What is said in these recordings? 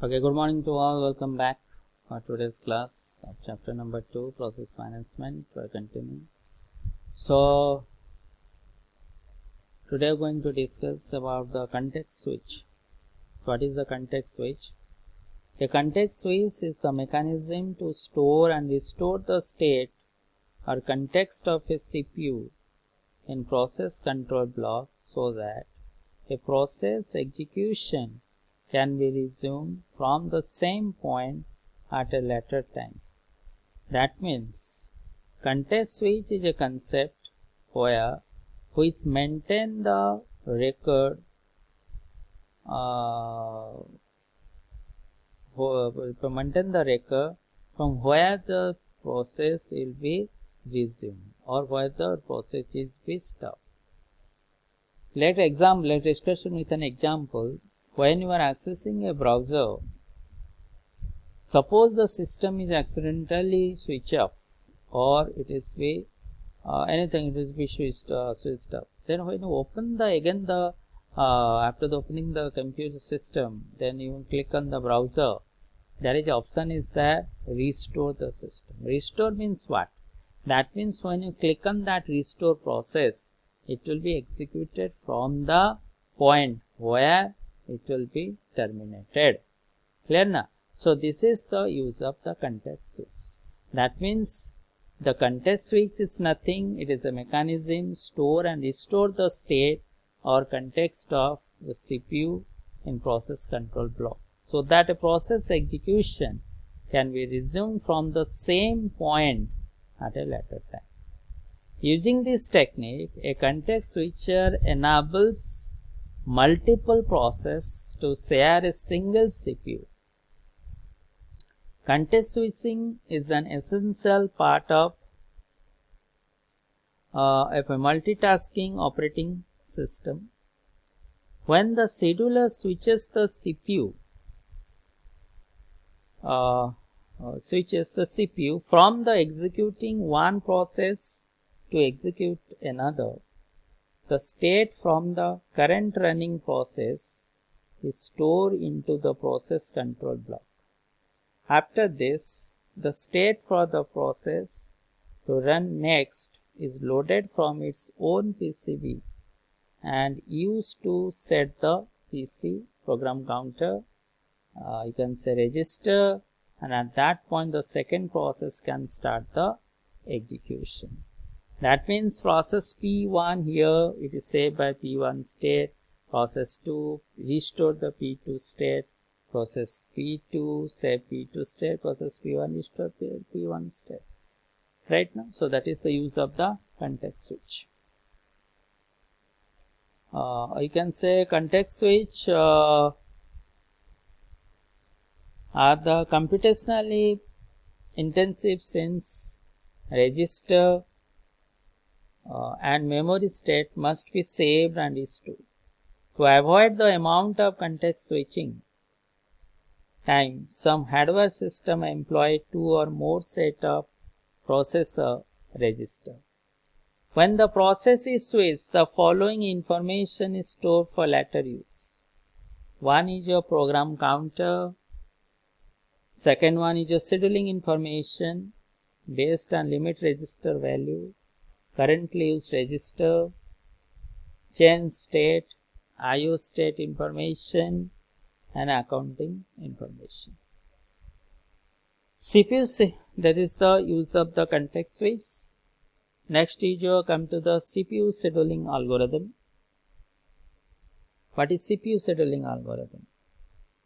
Okay, good morning to all. Welcome back for today's class of chapter number 2, process management. We are continuing. So, today we are going to discuss about the context switch. So, what is the context switch? A context switch is the mechanism to store and restore the state or context of a CPU in process control block so that a process execution can be resumed from the same point at a later time. That means context switch is a concept which maintain the record from where the process will be resumed or where the process is be stopped. Let discussion with an example. When you are accessing a browser, suppose the system is accidentally switched off or it is be anything, it is be switched off. Then when you open after the opening the computer system, then you click on the browser. There is option is there, restore the system. Restore means what? That means when you click on that restore process, it will be executed from the point where it will be terminated. Clear now? So this is the use of the context switch. That means the context switch is nothing. It is a mechanism store and restore the state or context of the CPU in process control block, so that a process execution can be resumed from the same point at a later time. Using this technique, a context switcher enables multiple processes to share a single CPU. Context switching is an essential part of a multitasking operating system. When the scheduler switches the CPU from the executing one process to execute another, the state from the current running process is stored into the process control block. After this, the state for the process to run next is loaded from its own PCB and used to set the PC program counter, you can say register, and at that point the second process can start the execution. That means process P1 here, it is saved by P1 state, process 2 restore the P2 state, process P2 save P2 state, process P1 restore P1 state. Right now, so that is the use of the context switch. You can say context switch are the computationally intensive since register and memory state must be saved and restored. To avoid the amount of context switching time, some hardware system employ two or more set of processor register. When the process is switched, the following information is stored for later use. One is your program counter. Second one is your scheduling information based on limit register value, currently used register, change state, IO state information, and accounting information. CPU, that is the use of the context switch. Next is you come to the CPU scheduling algorithm. What is CPU scheduling algorithm?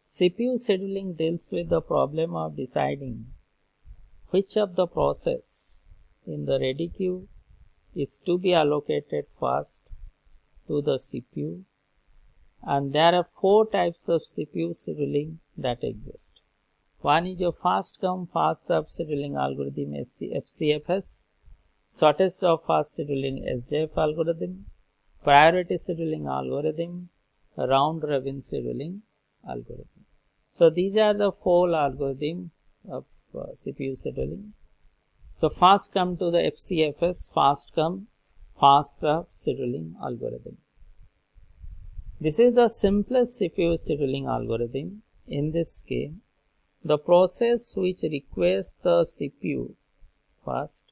CPU scheduling deals with the problem of deciding which of the process in the ready queue is to be allocated first to the CPU, and there are four types of CPU scheduling that exist. One is your fast come fast serve scheduling algorithm FCFS, shortest of fast scheduling SJF algorithm, priority scheduling algorithm, round robin scheduling algorithm. So these are the four algorithms of CPU scheduling. So first come to the FCFS, fast come fast serve scheduling algorithm. This is the simplest CPU scheduling algorithm. in this scheme, the process which requests the CPU first,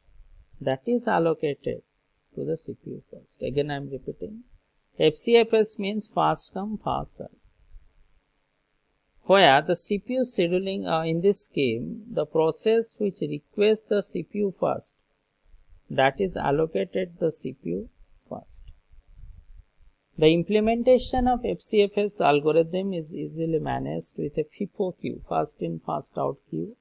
that is allocated to the CPU first. Again I am repeating, FCFS means fast come fast serve, where the CPU scheduling in this scheme, the process which requests the CPU first, that is allocated the CPU first. The implementation of FCFS algorithm is easily managed with a FIFO queue, first in first out queue.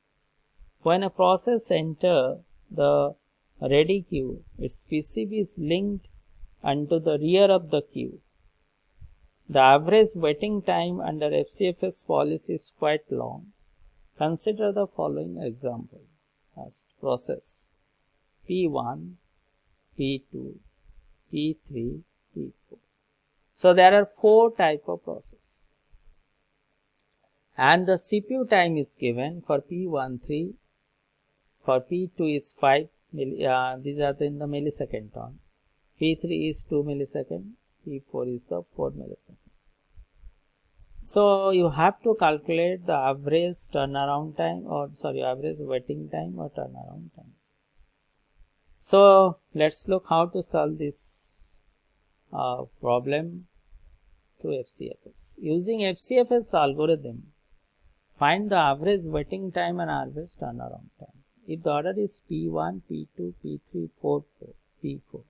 When a process enters the ready queue, its PCB is linked unto the rear of the queue. The average waiting time under FCFS policy is quite long. Consider the following example. First, process P1, P2, P3, P4. So there are 4 type of process, and the CPU time is given for P1 3, for P2 is 5, these are in the millisecond term, P3 is 2 millisecond, P4 is the 4 millisecond. So you have to calculate the average turnaround time, or average waiting time or turnaround time. So let's look how to solve this problem through FCFS. Using FCFS algorithm, find the average waiting time and average turnaround time. If the order is P1, P2, P3, 4, P4.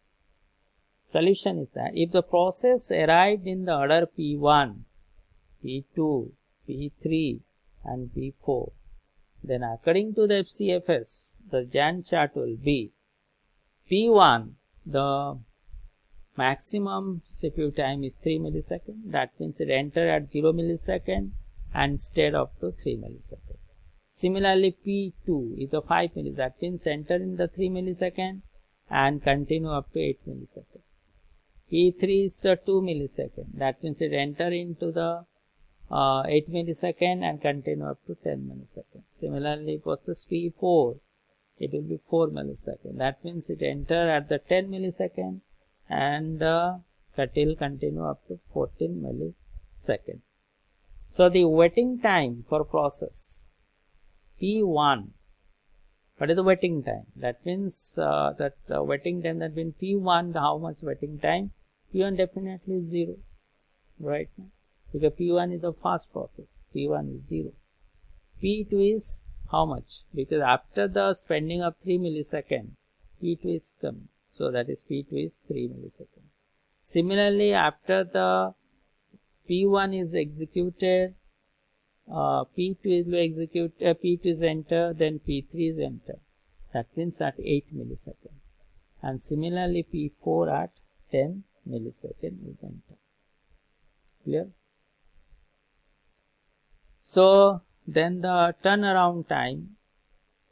Solution is that if the process arrived in the order P1, P2, P3 and P4, then according to the FCFS, the Gantt chart will be P1, the maximum CPU time is 3 milliseconds. That means it entered at 0 millisecond and stayed up to 3 milliseconds. Similarly, P2 is the 5 millisecond. That means enter in the 3 millisecond and continue up to 8 milliseconds. P3 is the 2 millisecond. That means it enter into the 8 millisecond and continue up to 10 milliseconds. Similarly, process P4, it will be 4 millisecond. That means it enter at the 10 millisecond and till continue up to 14 millisecond. So the waiting time for process P1, what is the waiting time? That means waiting time, that means P1, how much waiting time? P1 definitely is 0, right? Because P1 is a fast process, P1 is 0. P2 is how much? Because after the spending of 3 millisecond, P2 is coming. So that is P2 is 3 milliseconds. Similarly, after the P1 is executed, P2 is P2 is enter, then P3 is enter. That means at 8 milliseconds. And similarly, P4 at 10 milliseconds is enter. Clear? So then the turnaround time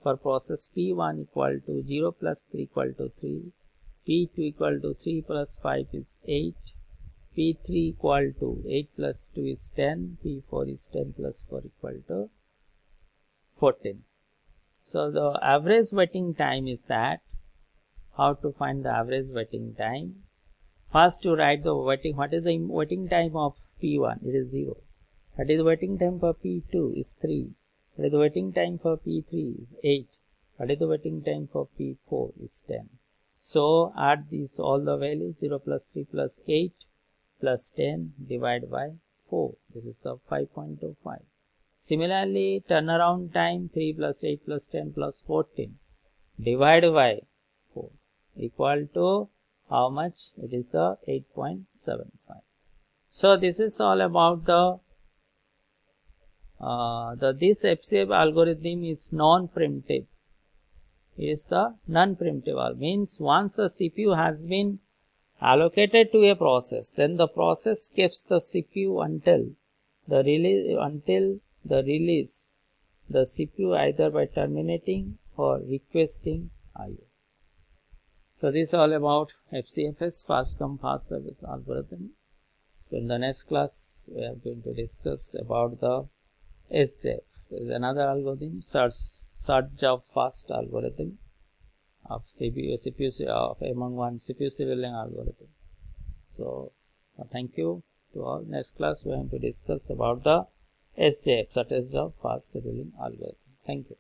for process P1 equal to 0 plus 3 equal to 3. P2 equal to 3 plus 5 is 8, P3 equal to 8 plus 2 is 10, P4 is 10 plus 4 equal to 14. So the average waiting time is that. How to find the average waiting time? First you write the waiting, what is the waiting time of P1? It is 0. What is the waiting time for P2? Is 3. What is the waiting time for P3? Is 8. What is the waiting time for P4? Is 10. So add these all the values, 0 plus 3 plus 8 plus 10 divided by 4. This is the 5.25. Similarly, turnaround time 3 plus 8 plus 10 plus 14 divided by 4 equal to how much? It is the 8.75. So this is all about this FCF algorithm is non-preemptive. Is the non-preemptive, means once the CPU has been allocated to a process, then the process keeps the CPU until the release the CPU either by terminating or requesting IO. So this is all about FCFS, fast come fast service algorithm. So in the next class we are going to discuss about the SJF. There is another algorithm, search of fast algorithm of CPU of among one CPU serial algorithm. So thank you to all. Next class we are going to discuss about the SJF, shortest job fast scheduling algorithm. Thank you.